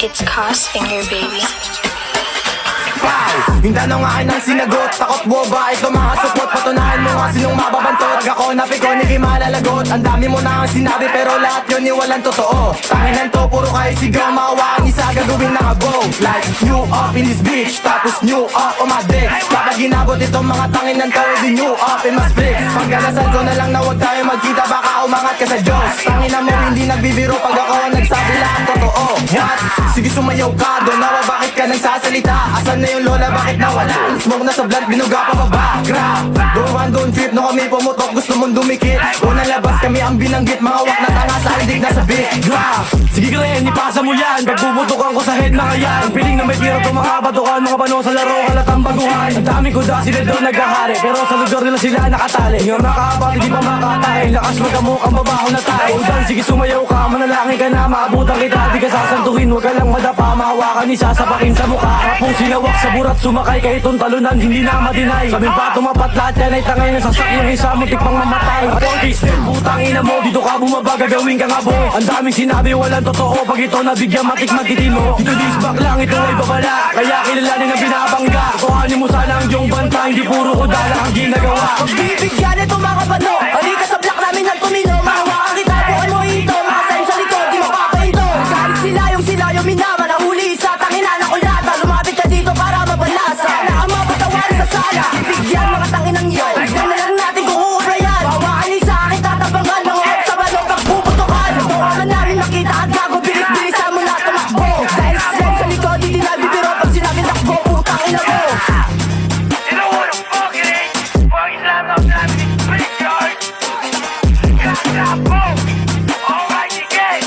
It's Cosfinger, baby. Wow! Hinda nung akin ang sinagot. Takot boba, ito mga supot. Patunayan mo nga sinong mababantot. Pag ako napiko, hindi malalagot. Ang dami mo na ang sinabi, pero lahat yun walang totoo. Tanginan to, puro kayo sigaw. Mawa ang isa, gagawin na kabow. Like, new up in this bitch. Tapos new up on my dick. Kapag ginabot itong mga tanginan to, di new up in my split. Pagkalasal ko na lang na huwag tayo magkita. Baka umangat ka sa Diyos. Tanginan mo, hindi nagbibiro. Pag ako ang nagsabi lahat totoo. What? Sige sumayaw ka, donawa, bakit ka nagsasalita? Asan na yung lola, bakit nawala? Smoke na sa blunt, binuga pa ba? Grab! Don't trip, no kami pumutok, gusto mong dumikit. Unang labas kami ang binanggit, mga wak na tanga sa aling na sabit. Grab! Sige Gren, ipasa mo yan. Pagbubutukan ko sa head mga yan. Piling na may tira to mga batukan. Mga pano sa laro, halatang baguhan. Ang daming kuda, sila doon naghahari. Pero sa lugar nila sila nakatali. Nga makakapal, hindi pa makatay. Lakas magkamukang mabaho na tayo. Udan, sige sumayaw ka, manalangin ka na. Maabutan kita, di ka sasantuhin. Huwag ka lang madapa, mahawakan isa sapakin sa mukha. Kapong sinawak sa burat, sumakay kahit itong talunan. Hindi na madinay. Sabi pa tumapat lahat yan ay tangay na sasakyang isa mo tipang mamatay. Portis, putang ina mo, dito ka bumaba, gagawin ka nga bo. Ang daming sinabi, walang totoo. Pag ito nabigyan, matik magtitin mo. Dito disbak lang, ito ay babala. Kaya kilalanin ang binabangga. Kuhanin mo sana ang iyong banta. Hindi puro ko dala ang ginagawa. Pagbibigyan ito mga bano. Halika sa block namin ng tumino. Mahawakan kita, bukan mo ito. Mga time sa likod, di mapapahinto. Kahit sila yung minama. Nahuli sa tangina na kulata. Lumapit ka dito para mabalasa. Na ang mapatawari sa sala. Bigyan mga tanginang yun. Tignan na lang natin kung uubra yan. Bawakan ni sa akin tatabangan. Mga up sa balong pagpuputukan. Tawakan namin makita at gago. Bilis-bilisan mo na tumakbo. Dahil sila sa likod, hindi nabibiro. Pag sinabi takbo, putang ina mo. You know what the fuck it is? Fucking slam up, slam it, pretty hard. Got boom. All right, again.